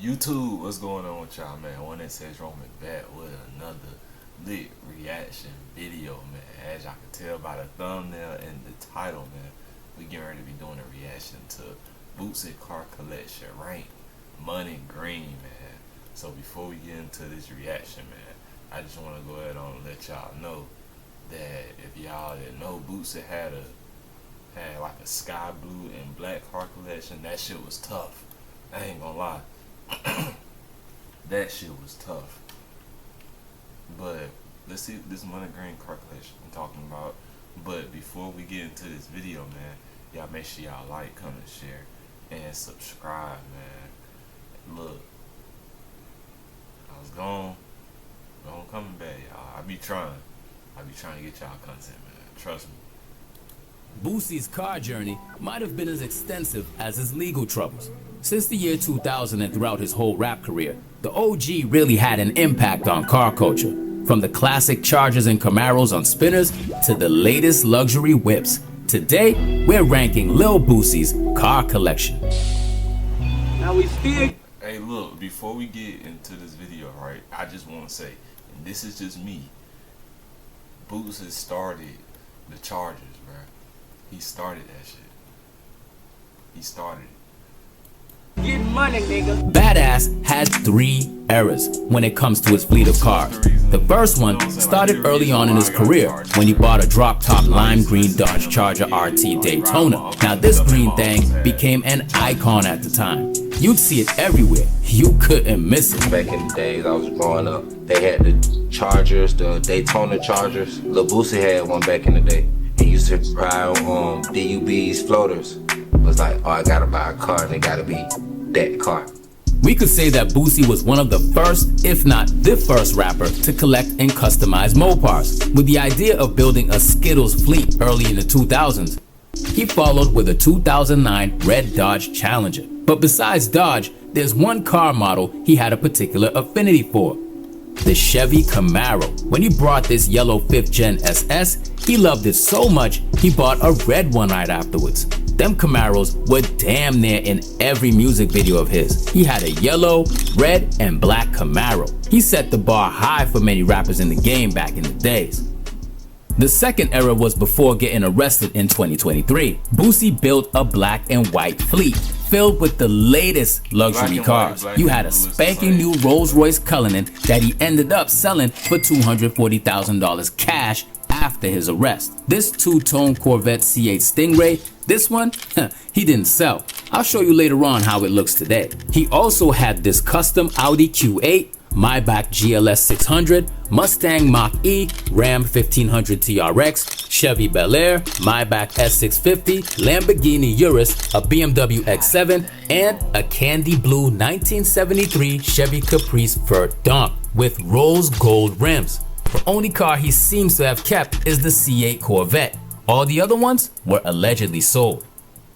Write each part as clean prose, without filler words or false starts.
YouTube, what's going on with y'all, man? One that says Roman back with another lit reaction video, man. As y'all can tell by the thumbnail and the title, man, we getting ready to be doing a reaction to Boosie car collection rank money green, man. So before we get into this reaction, man, I just want to go ahead and let y'all know that if y'all didn't know, Boosie had like a sky blue and black car collection. That shit was tough. I ain't gonna lie. That shit was tough. But let's see this money green car collection I'm talking about. But before we get into this video, man, y'all make sure y'all like, comment, share, and subscribe, man. Look, I was gone coming back, y'all. I be trying to get y'all content, man. Trust me. Boosie's car journey might have been as extensive as his legal troubles. Since the year 2000 and throughout his whole rap career, the OG really had an impact on car culture. From the classic Chargers and Camaros on spinners to the latest luxury whips. Today, we're ranking Lil Boosie's car collection. Now we still. Hey, look, before we get into this video, right, I just want to say, and this is just me, Boosie started the Chargers, bro. He started that shit. He started it. Get money, nigga. Badass had 3 eras when it comes to his fleet of cars. The first one started early on in his career when he bought a drop-top lime green Dodge Charger RT Daytona. Now this green thing became an icon at the time. You'd see it everywhere. You couldn't miss it. Back in the days I was growing up, they had the Chargers, the Daytona Chargers. Lil Boosie had one back in the day. He used to ride on DUB's floaters. It was like, oh, I gotta buy a car, and it gotta be that car. We could say that Boosie was one of the first, if not the first rapper to collect and customize Mopars. With the idea of building a Skittles fleet early in the 2000s, he followed with a 2009 red Dodge Challenger. But besides Dodge, there's one car model he had a particular affinity for. The Chevy Camaro. When he brought this yellow 5th Gen SS, he loved it so much he bought a red one right afterwards. Them Camaros were damn near in every music video of his. He had a yellow, red, and black Camaro. He set the bar high for many rappers in the game back in the days. The second era was before getting arrested in 2023. Boosie built a black and white fleet filled with the latest luxury cars. You had a spanking new Rolls-Royce Cullinan that he ended up selling for $240,000 cash after his arrest. This two-tone Corvette C8 Stingray, this one, he didn't sell. I'll show you later on how it looks today. He also had this custom Audi Q8, Maybach GLS 600, Mustang Mach-E, Ram 1500 TRX, Chevy Bel Air, Maybach S650, Lamborghini Urus, a BMW X7, and a candy blue 1973 Chevy Caprice Vert Donk with rose gold rims. The only car he seems to have kept is the C8 Corvette. All the other ones were allegedly sold.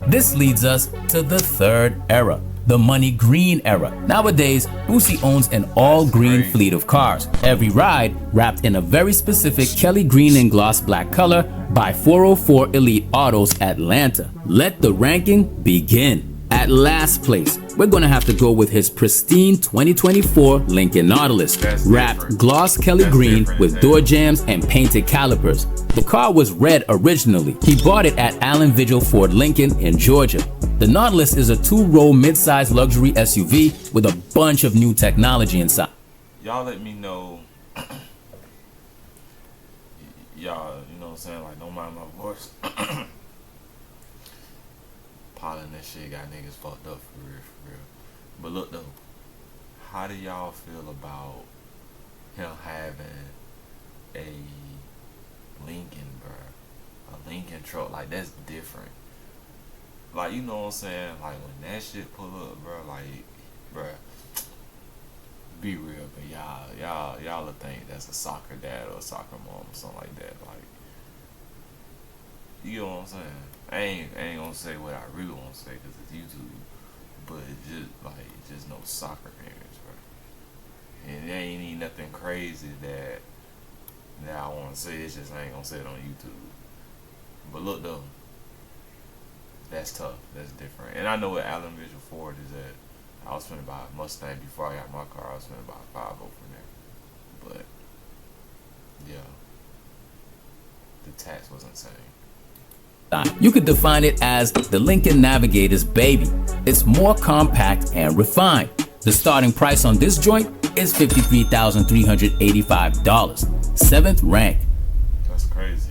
This leads us to the third era, the money green era. Nowadays, Boosie owns an all-green fleet of cars. Every ride wrapped in a very specific Kelly green and gloss black color by 404 Elite Autos Atlanta. Let the ranking begin. At last place, we're gonna have to go with his pristine 2024 Lincoln Nautilus, wrapped gloss Kelly green with door jambs and painted calipers. The car was red originally. He bought it at Allen Vigil Ford Lincoln in Georgia. The Nautilus is a 2-row mid-size luxury SUV with a bunch of new technology inside. Y'all let me know. Y'all, you know what I'm saying? Like, don't mind my voice. Pollen that shit got niggas fucked up for real, for real. But look though, how do y'all feel about him having a Lincoln, bruh? A Lincoln truck, like that's different. Like, you know what I'm saying? Like when that shit pull up, bruh, like, bruh, be real, but y'all will think that's a soccer dad or a soccer mom or something like that. Like, you know what I'm saying? I ain't gonna say what I really want to say because it's YouTube, but it's just no soccer parents, bro. And there ain't even nothing crazy that I want to say. It's just I ain't gonna say it on YouTube. But look though, that's tough. That's different. And I know what Allen Vigil Ford is at. I was finna buy a Mustang before I got my car. I was finna buy a 5 from there. But yeah, the tax was insane. You could define it as the Lincoln Navigator's baby. It's more compact and refined. The starting price on this joint is $53,385, 7th rank. That's crazy.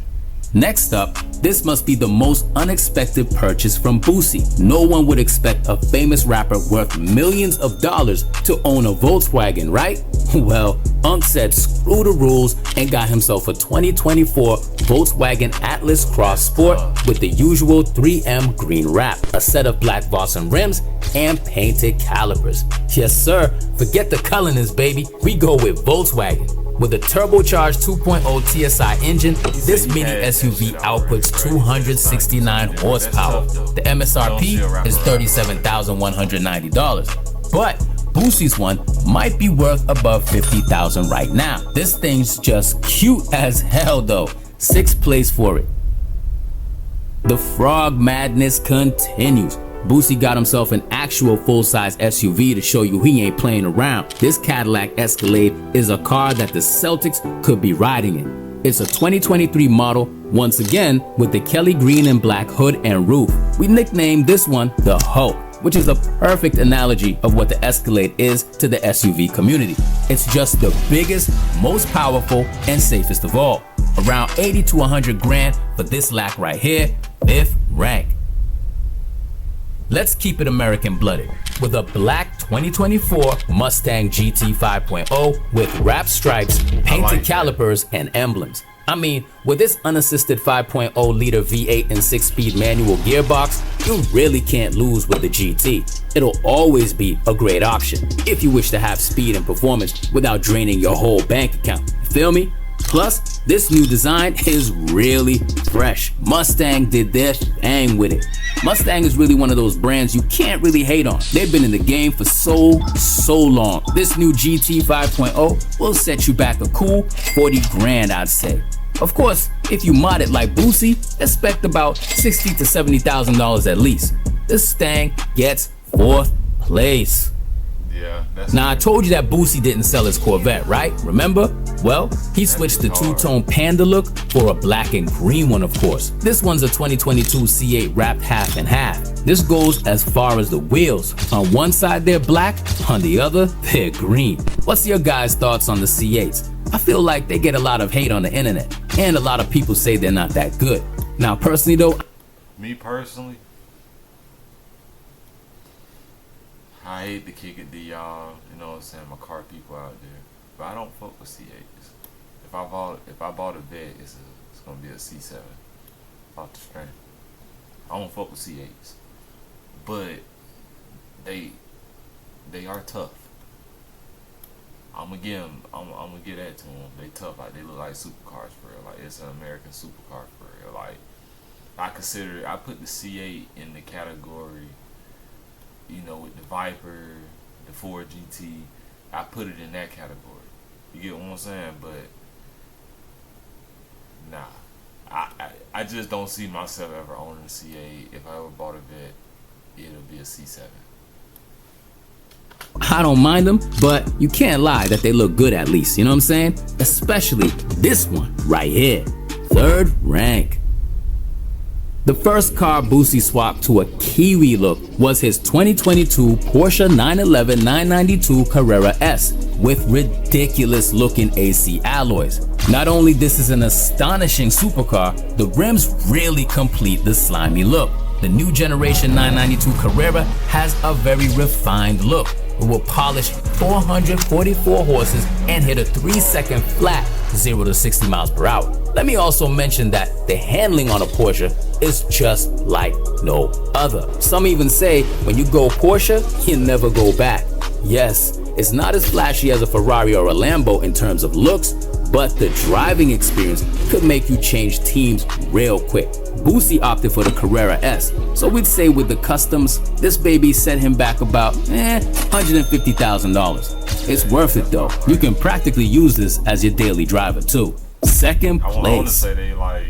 Next up, this must be the most unexpected purchase from Boosie. No one would expect a famous rapper worth millions of dollars to own a Volkswagen, right? Well, Unc said screw the rules and got himself a 2024 Volkswagen Atlas Cross Sport with the usual 3M green wrap, a set of black Vossen rims, and painted calipers. Yes sir, forget the colorness baby, we go with Volkswagen. With a turbocharged 2.0 TSI engine, this mini SUV outputs 269 horsepower. The MSRP is $37,190. But Boosie's one might be worth above $50,000 right now. This thing's just cute as hell though. 6th place for it. The frog madness continues. Boosie got himself an actual full-size SUV to show you he ain't playing around. This Cadillac Escalade is a car that the Celtics could be riding in. It's a 2023 model, once again with the Kelly green and black hood and roof. We nicknamed this one the Hulk, which is a perfect analogy of what the Escalade is to the SUV community. It's just the biggest, most powerful, and safest of all. Around 80 to 100 grand for this lack right here, 5th rank. Let's keep it American blooded with a black 2024 Mustang GT 5.0 with wrapped stripes, painted calipers, and emblems. I mean, with this unassisted 5.0 liter V8 and 6-speed manual gearbox, you really can't lose with the GT. It'll always be a great option if you wish to have speed and performance without draining your whole bank account. Feel me? Plus, this new design is really fresh. Mustang did their thing with it. Mustang is really one of those brands you can't really hate on. They've been in the game for so long. This new GT 5.0 will set you back a cool 40 grand, I'd say. Of course, if you mod it like Boosie, expect about $60,000 to $70,000 at least. This thing gets 4th place. Yeah, that's now I told you that Boosie didn't sell his Corvette, right? Remember? Well, he switched the two-tone Panda look for a black and green one, of course. This one's a 2022 C8 wrapped half and half. This goes as far as the wheels. On one side they're black, on the other they're green. What's your guys' thoughts on the C8s? I feel like they get a lot of hate on the internet, and a lot of people say they're not that good. Now personally though, me personally, I hate to kick it to y'all, you know what I'm saying, my car people out there, but I don't fuck with C8s. If I bought a vet, it's gonna be a C7 off the strength. I don't fuck with C8s, but they are tough. I'm gonna give that to them. They tough, like they look like supercars for real. Like it's an American supercar for real. Like I put the C8 in the category, you know, with the Viper, the Ford GT, I put it in that category. You get what I'm saying? But nah, I just don't see myself ever owning a C8. If I ever bought a vet, it'll be a C7. I don't mind them, but you can't lie that they look good at least, you know what I'm saying? Especially this one right here, 3rd rank. The first car Boosie swapped to a Kiwi look was his 2022 Porsche 911 992 Carrera S with ridiculous looking AC alloys. Not only this is an astonishing supercar, the rims really complete the slimy look. The new generation 992 Carrera has a very refined look. It will polish 444 horses and hit a 3-second flat 0 to 60 miles per hour. Let me also mention that the handling on a Porsche is just like no other. Some even say when you go Porsche, you never go back. Yes, it's not as flashy as a Ferrari or a Lambo in terms of looks, but the driving experience could make you change teams real quick. Boosie opted for the Carrera S, so we'd say with the customs, this baby set him back about $150,000. It's worth it though. You can practically use this as your daily driver too. 2nd place. I want to say they like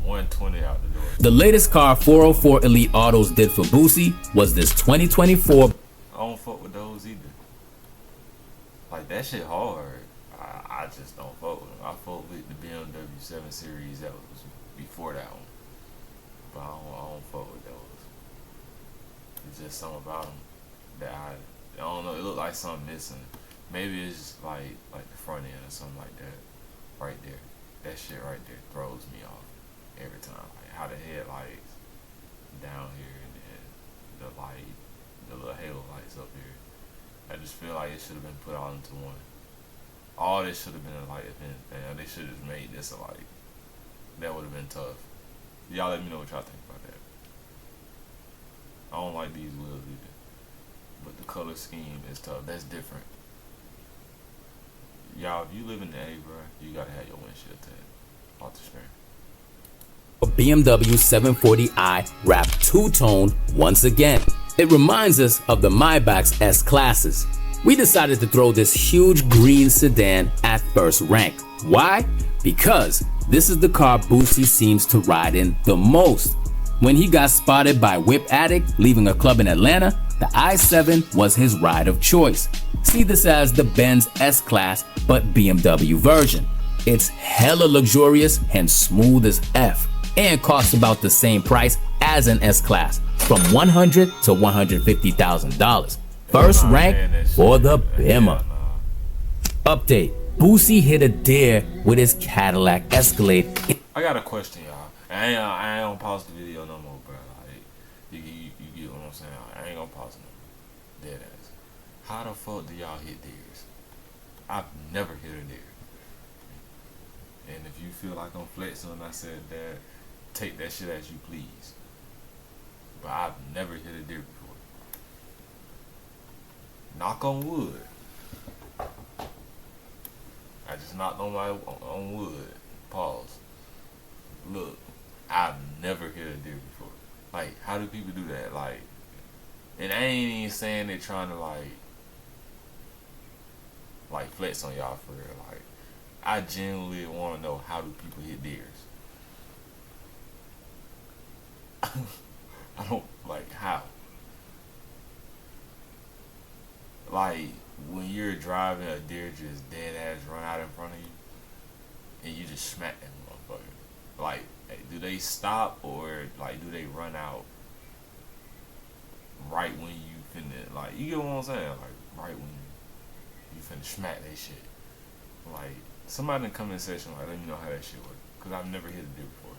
120 out the door. The latest car 404 Elite Autos did for Boosie was this 2024. I don't fuck with Like that shit hard. I just don't fuck with them. I fuck with the BMW 7 Series that was before that one, but I don't fuck with those. It's just something about them that I don't know. It look like something missing. Maybe it's just like the front end or something like that. Right there, that shit right there throws me off every time. Like how the headlights down here and then the light, the little halo lights up here. I just feel like it should have been put all into one. All this should have been a light event thing. They should have just made this a light. That would have been tough. Y'all let me know what y'all think about that. I don't like these wheels either. But the color scheme is tough. That's different. Y'all, if you live in the A, bro, you gotta have your windshield tint off the screen. A BMW 740i wrap two-tone once again. It reminds us of the Maybach's S-Classes. We decided to throw this huge green sedan at first rank. Why? Because this is the car Boosie seems to ride in the most. When he got spotted by Whip Addict leaving a club in Atlanta, the i7 was his ride of choice. See this as the Benz S-Class but BMW version. It's hella luxurious and smooth as F, and costs about the same price as an S-Class, from $100,000 to $150,000. First rank for the Bimmer. Update: Boosie hit a dare with his Cadillac Escalade. I got a question, y'all. I ain't gonna pause the video no more, bro. Like, you get what I'm saying? I ain't gonna pause it no more. Dead ass. How the fuck do y'all hit dares? I've never hit a dare. And if you feel like I'm flexing when I said that, take that shit as you please. But I've never hit a deer before. Knock on wood. I just knocked on wood. Pause. Look, I've never hit a deer before. Like, how do people do that? Like, and I ain't even saying they're trying to like flex on y'all for real. Like, I genuinely want to know, how do people hit deers? I don't, like, how? Like, when you're driving, a deer just dead ass run out in front of you and you just smack that motherfucker. Like, do they stop, or like do they run out right when you finna, like, you get what I'm saying? Like, right when you finna smack that shit. Like, somebody in the comment section, like, let me know how that shit works, because I've never hit a deer before.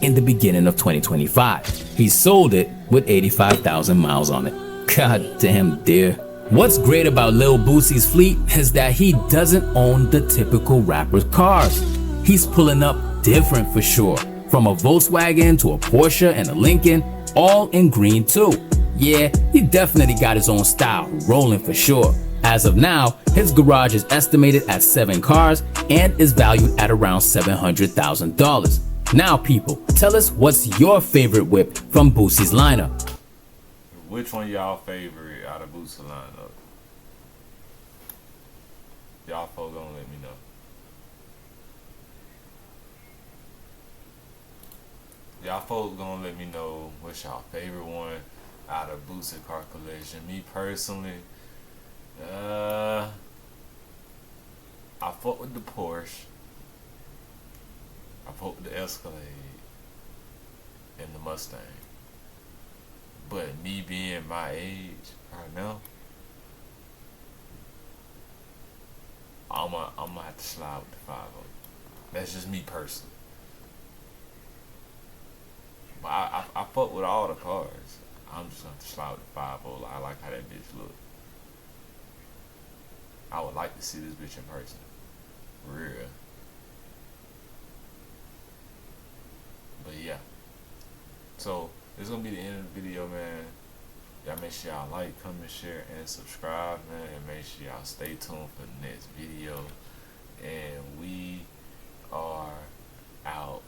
In the beginning of 2025, he sold it with 85,000 miles on it. God damn, dear. What's great about Lil Boosie's fleet is that he doesn't own the typical rapper's cars. He's pulling up different for sure. From a Volkswagen to a Porsche and a Lincoln, all in green too. Yeah, he definitely got his own style rolling for sure. As of now, his garage is estimated at 7 cars and is valued at around $700,000. Now people, tell us what's your favorite whip from Boosie's lineup. Which one y'all favorite out of Boosie's lineup? Y'all folks gonna let me know. Y'all folks gonna let me know what's y'all favorite one out of Boosie car collection. Me personally, I fuck with the Porsche. I fuck with the Escalade and the Mustang. But me being my age right now, I'm gonna have to slide with the 5.0. That's just me personally. But I fuck with all the cars. I'm just gonna have to slide with the 5.0. I like how that bitch look. I would like to see this bitch in person. For real. But yeah. So this is gonna be the end of the video, man. Y'all make sure y'all like, comment, share, and subscribe, man. And make sure y'all stay tuned for the next video. And we are out.